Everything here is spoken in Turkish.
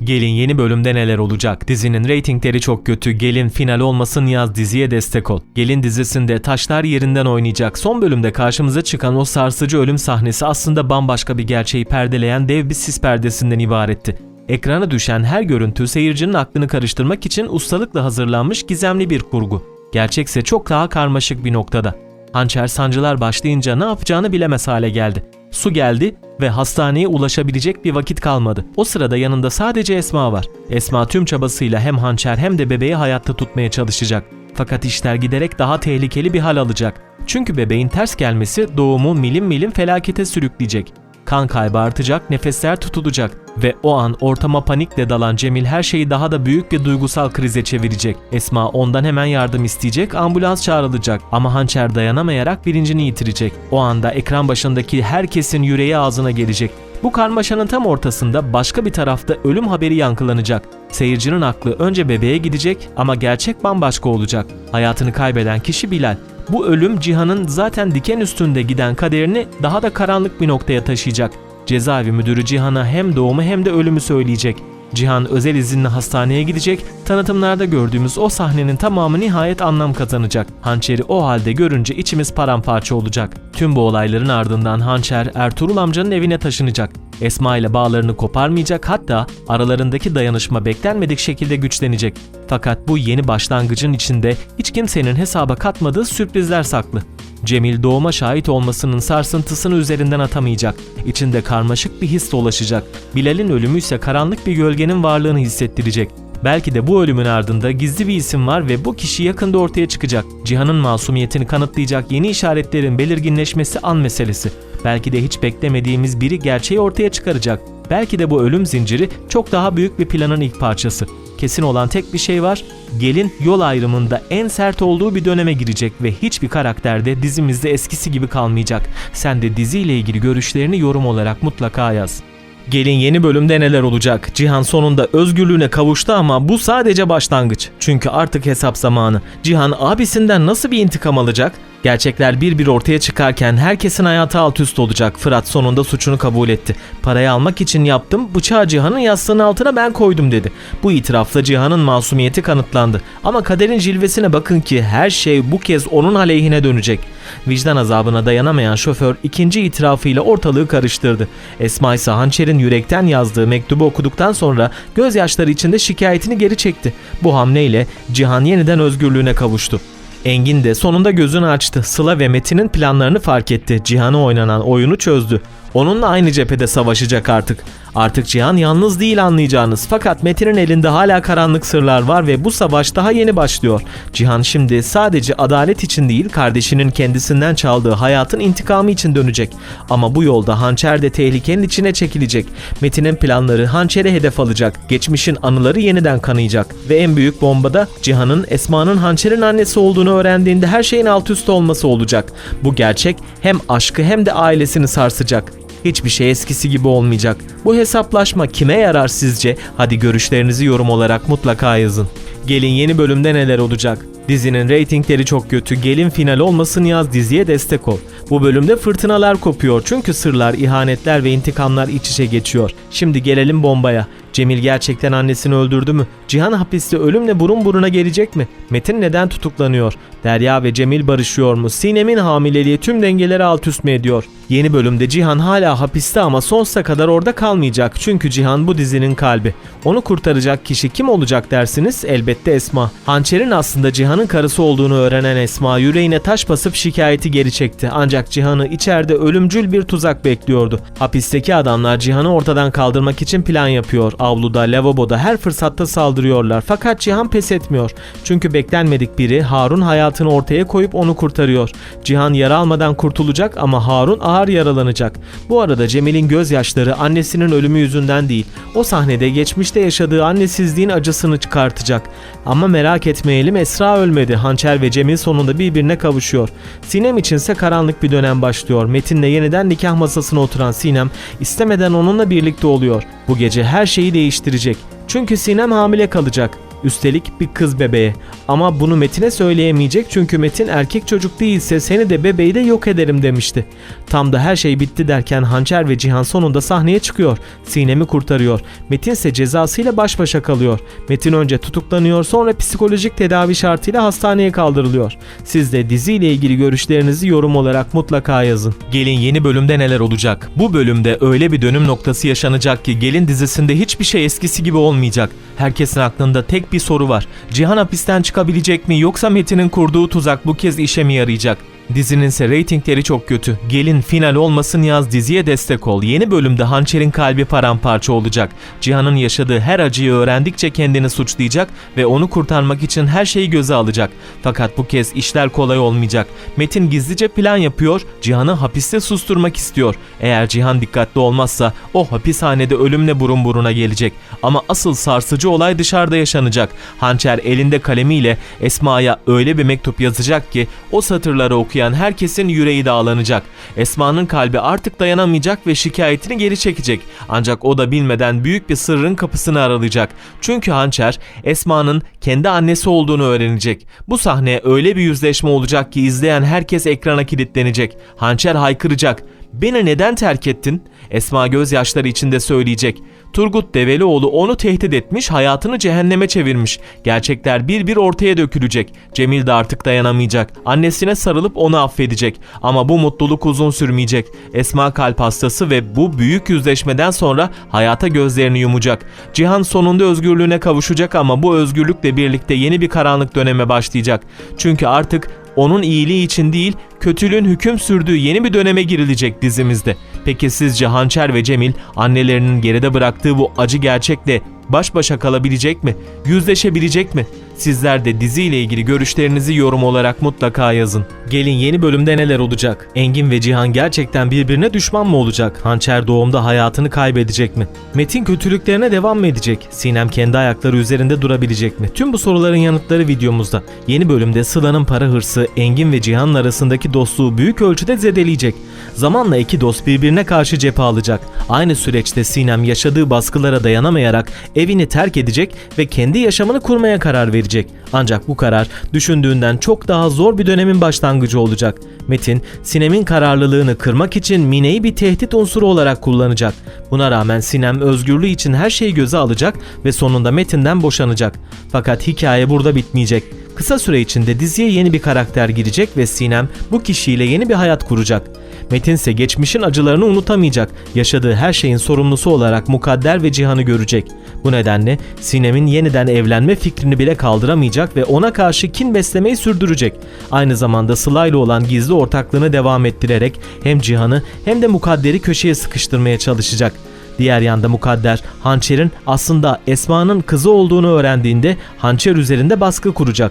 Gelin yeni bölümde neler olacak? Dizinin reytingleri çok kötü. Gelin final olmasın yaz, diziye destek ol. Gelin dizisinde taşlar yerinden oynayacak. Son bölümde karşımıza çıkan o sarsıcı ölüm sahnesi aslında bambaşka bir gerçeği perdeleyen dev bir sis perdesinden ibaretti. Ekrana düşen her görüntü seyircinin aklını karıştırmak için ustalıkla hazırlanmış gizemli bir kurgu. Gerçekse çok daha karmaşık bir noktada. Hançer sancılar başlayınca ne yapacağını bilemez hale geldi. Su geldi ve hastaneye ulaşabilecek bir vakit kalmadı. O sırada yanında sadece Esma var. Esma tüm çabasıyla hem Hançer hem de bebeği hayatta tutmaya çalışacak. Fakat işler giderek daha tehlikeli bir hal alacak. Çünkü bebeğin ters gelmesi doğumu milim milim felakete sürükleyecek. Kan kaybı artacak, nefesler tutulacak ve o an ortama panikle dalan Cemil her şeyi daha da büyük bir duygusal krize çevirecek. Esma ondan hemen yardım isteyecek, ambulans çağrılacak ama Hançer dayanamayarak bilincini yitirecek. O anda ekran başındaki herkesin yüreği ağzına gelecek. Bu karmaşanın tam ortasında başka bir tarafta ölüm haberi yankılanacak. Seyircinin aklı önce bebeğe gidecek ama gerçek bambaşka olacak. Hayatını kaybeden kişi Bilal. Bu ölüm Cihan'ın zaten diken üstünde giden kaderini daha da karanlık bir noktaya taşıyacak. Cezaevi müdürü Cihan'a hem doğumu hem de ölümü söyleyecek. Cihan özel izinle hastaneye gidecek, tanıtımlarda gördüğümüz o sahnenin tamamı nihayet anlam kazanacak. Hançer'i o halde görünce içimiz paramparça olacak. Tüm bu olayların ardından Hançer Ertuğrul amcanın evine taşınacak. Esma ile bağlarını koparmayacak, hatta aralarındaki dayanışma beklenmedik şekilde güçlenecek. Fakat bu yeni başlangıcın içinde hiç kimsenin hesaba katmadığı sürprizler saklı. Cemil doğuma şahit olmasının sarsıntısını üzerinden atamayacak. İçinde karmaşık bir his dolaşacak. Bilal'in ölümü ise karanlık bir gölgenin varlığını hissettirecek. Belki de bu ölümün ardında gizli bir isim var ve bu kişi yakında ortaya çıkacak. Cihan'ın masumiyetini kanıtlayacak yeni işaretlerin belirginleşmesi an meselesi. Belki de hiç beklemediğimiz biri gerçeği ortaya çıkaracak. Belki de bu ölüm zinciri çok daha büyük bir planın ilk parçası. Kesin olan tek bir şey var. Gelin yol ayrımında en sert olduğu bir döneme girecek ve hiçbir karakter de dizimizde eskisi gibi kalmayacak. Sen de diziyle ilgili görüşlerini yorum olarak mutlaka yaz. Gelin yeni bölümde neler olacak? Cihan sonunda özgürlüğüne kavuştu ama bu sadece başlangıç. Çünkü artık hesap zamanı. Cihan abisinden nasıl bir intikam alacak? Gerçekler bir bir ortaya çıkarken herkesin hayatı alt üst olacak. Fırat sonunda suçunu kabul etti. Parayı almak için yaptım, bıçağı Cihan'ın yastığının altına ben koydum dedi. Bu itirafla Cihan'ın masumiyeti kanıtlandı. Ama kaderin cilvesine bakın ki her şey bu kez onun aleyhine dönecek. Vicdan azabına dayanamayan şoför ikinci itirafıyla ortalığı karıştırdı. Esma ise Hançer'in yürekten yazdığı mektubu okuduktan sonra gözyaşları içinde şikayetini geri çekti. Bu hamleyle Cihan yeniden özgürlüğüne kavuştu. Engin de sonunda gözünü açtı. Sıla ve Metin'in planlarını fark etti. Cihan'a oynanan oyunu çözdü. Onunla aynı cephede savaşacak artık. Artık Cihan yalnız değil anlayacağınız. Fakat Metin'in elinde hala karanlık sırlar var ve bu savaş daha yeni başlıyor. Cihan şimdi sadece adalet için değil, kardeşinin kendisinden çaldığı hayatın intikamı için dönecek. Ama bu yolda Hançer de tehlikenin içine çekilecek. Metin'in planları Hançer'e hedef alacak. Geçmişin anıları yeniden kanayacak. Ve en büyük bombada Cihan'ın Esma'nın Hançer'in annesi olduğunu öğrendiğinde her şeyin alt üst olması olacak. Bu gerçek hem aşkı hem de ailesini sarsacak. Hiçbir şey eskisi gibi olmayacak. Bu hesaplaşma kime yarar sizce? Hadi görüşlerinizi yorum olarak mutlaka yazın. Gelin yeni bölümde neler olacak? Dizinin reytingleri çok kötü. Gelin final olmasın yaz, diziye destek ol. Bu bölümde fırtınalar kopuyor çünkü sırlar, ihanetler ve intikamlar iç içe geçiyor. Şimdi gelelim bombaya. Cemil gerçekten annesini öldürdü mü? Cihan hapiste ölümle burun buruna gelecek mi? Metin neden tutuklanıyor? Derya ve Cemil barışıyor mu? Sinem'in hamileliği tüm dengeleri alt üst mü ediyor? Yeni bölümde Cihan hala hapiste ama sonsuza kadar orada kalmayacak. Çünkü Cihan bu dizinin kalbi. Onu kurtaracak kişi kim olacak dersiniz? Elbette Esma. Hançer'in aslında Cihan'ın karısı olduğunu öğrenen Esma yüreğine taş basıp şikayeti geri çekti. Ancak Cihan'ı içeride ölümcül bir tuzak bekliyordu. Hapisteki adamlar Cihan'ı ortadan kaldırmak için plan yapıyor. Avluda, lavaboda her fırsatta saldırıyorlar. Fakat Cihan pes etmiyor. Çünkü beklenmedik biri Harun hayatını ortaya koyup onu kurtarıyor. Cihan yara almadan kurtulacak ama Harun ağır yaralanacak. Bu arada Cemil'in gözyaşları annesinin ölümü yüzünden değil, o sahnede geçmişte yaşadığı annesizliğin acısını çıkartacak. Ama merak etmeyelim, Esra ölmedi. Hançer ve Cemil sonunda birbirine kavuşuyor. Sinem içinse karanlık bir dönem başlıyor. Metin'le yeniden nikah masasına oturan Sinem istemeden onunla birlikte oluyor. Bu gece her şeyi değiştirecek. Çünkü Sinem hamile kalacak. Üstelik bir kız bebeğe. Ama bunu Metin'e söyleyemeyecek çünkü Metin erkek çocuk değilse seni de bebeği de yok ederim demişti. Tam da her şey bitti derken Hançer ve Cihan sonunda sahneye çıkıyor. Sinem'i kurtarıyor. Metin ise cezasıyla baş başa kalıyor. Metin önce tutuklanıyor, sonra psikolojik tedavi şartıyla hastaneye kaldırılıyor. Siz de diziyle ilgili görüşlerinizi yorum olarak mutlaka yazın. Gelin yeni bölümde neler olacak? Bu bölümde öyle bir dönüm noktası yaşanacak ki Gelin dizisinde hiçbir şey eskisi gibi olmayacak. Herkesin aklında tek bir soru var. Cihan hapisten çıkabilecek mi, yoksa Metin'in kurduğu tuzak bu kez işe mi yarayacak? Dizinin ise reytingleri çok kötü. Gelin final olmasın yaz, diziye destek ol. Yeni bölümde Hançer'in kalbi paramparça olacak. Cihan'ın yaşadığı her acıyı öğrendikçe kendini suçlayacak ve onu kurtarmak için her şeyi göze alacak. Fakat bu kez işler kolay olmayacak. Metin gizlice plan yapıyor, Cihan'ı hapiste susturmak istiyor. Eğer Cihan dikkatli olmazsa o hapishanede ölümle burun buruna gelecek. Ama asıl sarsıcı olay dışarıda yaşanacak. Hançer elinde kalemiyle Esma'ya öyle bir mektup yazacak ki o satırları okuyan herkesin yüreği dağlanacak. Esma'nın kalbi artık dayanamayacak ve şikayetini geri çekecek. Ancak o da bilmeden büyük bir sırrın kapısını aralayacak. Çünkü Hançer Esma'nın kendi annesi olduğunu öğrenecek. Bu sahne öyle bir yüzleşme olacak ki izleyen herkes ekrana kilitlenecek. Hançer haykıracak. "Beni neden terk ettin?" Esma gözyaşları içinde söyleyecek. Turgut Develioğlu onu tehdit etmiş, hayatını cehenneme çevirmiş. Gerçekler bir bir ortaya dökülecek. Cemil de artık dayanamayacak. Annesine sarılıp onu affedecek. Ama bu mutluluk uzun sürmeyecek. Esma kalp hastası ve bu büyük yüzleşmeden sonra hayata gözlerini yumacak. Cihan sonunda özgürlüğüne kavuşacak ama bu özgürlükle birlikte yeni bir karanlık döneme başlayacak. Çünkü artık onun iyiliği için değil, kötülüğün hüküm sürdüğü yeni bir döneme girilecek dizimizde. Peki sizce Hançer ve Cemil annelerinin geride bıraktığı bu acı gerçekle baş başa kalabilecek mi? Yüzleşebilecek mi? Sizler de diziyle ilgili görüşlerinizi yorum olarak mutlaka yazın. Gelin yeni bölümde neler olacak? Engin ve Cihan gerçekten birbirine düşman mı olacak? Hançer doğumda hayatını kaybedecek mi? Metin kötülüklerine devam mı edecek? Sinem kendi ayakları üzerinde durabilecek mi? Tüm bu soruların yanıtları videomuzda. Yeni bölümde Sıla'nın para hırsı Engin ve Cihan'ın arasındaki dostluğu büyük ölçüde zedeleyecek. Zamanla iki dost birbirine karşı cephe alacak. Aynı süreçte Sinem yaşadığı baskılara dayanamayarak evini terk edecek ve kendi yaşamını kurmaya karar verecek. Ancak bu karar düşündüğünden çok daha zor bir dönemin başlangıcı olacak. Metin, Sinem'in kararlılığını kırmak için Mine'yi bir tehdit unsuru olarak kullanacak. Buna rağmen Sinem özgürlüğü için her şeyi göze alacak ve sonunda Metin'den boşanacak. Fakat hikaye burada bitmeyecek. Kısa süre içinde diziye yeni bir karakter girecek ve Sinem bu kişiyle yeni bir hayat kuracak. Metin ise geçmişin acılarını unutamayacak. Yaşadığı her şeyin sorumlusu olarak Mukadder ve Cihan'ı görecek. Bu nedenle Sinem'in yeniden evlenme fikrini bile kaldıramayacak ve ona karşı kin beslemeyi sürdürecek. Aynı zamanda Sıla ile olan gizli ortaklığını devam ettirerek hem Cihan'ı hem de Mukadder'i köşeye sıkıştırmaya çalışacak. Diğer yanda Mukadder, Hançer'in aslında Esma'nın kızı olduğunu öğrendiğinde Hançer üzerinde baskı kuracak.